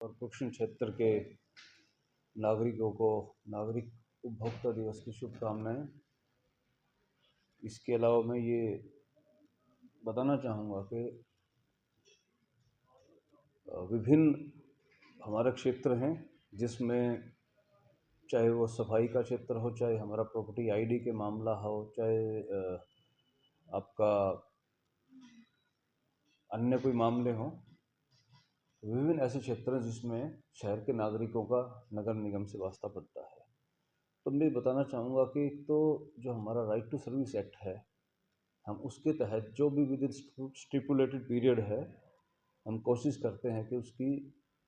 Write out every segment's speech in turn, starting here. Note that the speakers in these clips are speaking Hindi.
कॉरपोरेशन क्षेत्र के नागरिकों को नागरिक उपभोक्ता दिवस की शुभकामनाएं। इसके अलावा मैं ये बताना चाहूँगा कि विभिन्न हमारे क्षेत्र हैं जिसमें चाहे वो सफाई का क्षेत्र हो, चाहे हमारा प्रॉपर्टी आईडी के मामला हो, चाहे आपका अन्य कोई मामले हों, विभिन्न ऐसे क्षेत्र हैं जिसमें शहर के नागरिकों का नगर निगम से वास्ता पड़ता है। तो मैं बताना चाहूँगा कि तो जो हमारा राइट टू सर्विस एक्ट है, हम उसके तहत जो भी विद इन स्टिपुलेटेड पीरियड है, हम कोशिश करते हैं कि उसकी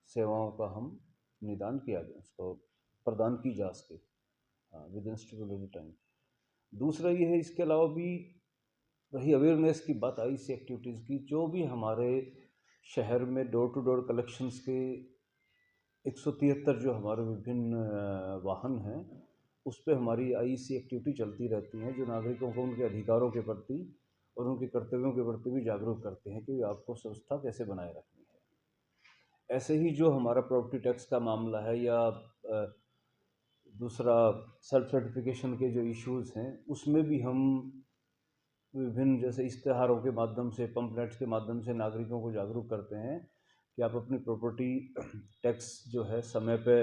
सेवाओं का हम निदान किया जाए, उसको प्रदान की जा सके विद इन स्टिपुलेटेड टाइम। दूसरा ये है, इसके अलावा भी रही अवेयरनेस की बात आई सी एक्टिविटीज़ की, जो भी हमारे शहर में डोर टू डोर कलेक्शंस के 173 जो हमारे विभिन्न वाहन हैं, उस पे हमारी आईसी एक्टिविटी चलती रहती हैं, जो नागरिकों को उनके अधिकारों के प्रति और उनके कर्तव्यों के प्रति भी जागरूक करते हैं कि आपको व्यवस्था कैसे बनाए रखनी है। ऐसे ही जो हमारा प्रॉपर्टी टैक्स का मामला है या दूसरा सेल्फ सर्टिफिकेशन के जो इश्यूज़ हैं, उसमें भी हम विभिन्न जैसे इश्तेहारों के माध्यम से, पम्पलेट्स के माध्यम से नागरिकों को जागरूक करते हैं कि आप अपनी प्रॉपर्टी टैक्स जो है समय पे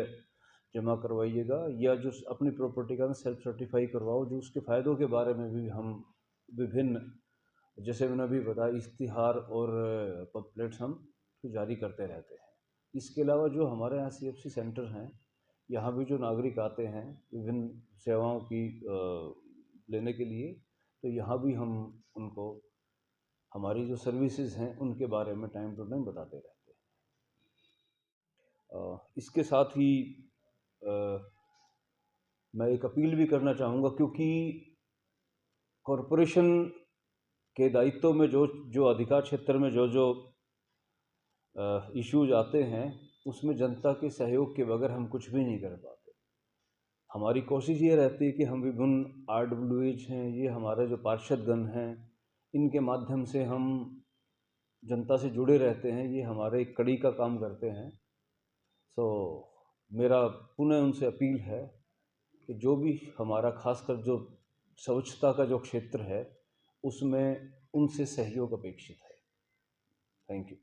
जमा करवाइएगा, या जो अपनी प्रॉपर्टी का सेल्फ सर्टिफाई करवाओ। जो उसके फ़ायदों के बारे में भी हम विभिन्न, जैसे मैंने अभी बताया, इश्तिहार और पम्पलेट्स हम जारी करते रहते हैं। इसके अलावा जो हमारे यहाँ CFC सेंटर हैं, यहाँ भी जो नागरिक आते हैं विभिन्न सेवाओं की लेने के लिए, तो यहाँ भी हम उनको हमारी जो सर्विसेज हैं उनके बारे में टाइम टू टाइम बताते रहते हैं। इसके साथ ही मैं एक अपील भी करना चाहूँगा, क्योंकि कॉरपोरेशन के दायित्व में जो जो अधिकार क्षेत्र में जो जो इश्यूज आते हैं, उसमें जनता के सहयोग के बगैर हम कुछ भी नहीं कर पाते। हमारी कोशिश ये रहती है कि हम विभिन्न RWAs हैं, ये हमारे जो पार्षदगण हैं, इनके माध्यम से हम जनता से जुड़े रहते हैं, ये हमारे एक कड़ी का काम करते हैं। सो मेरा पुनः उनसे अपील है कि जो भी हमारा खासकर जो स्वच्छता का जो क्षेत्र है, उसमें उनसे सहयोग अपेक्षित है। Thank you.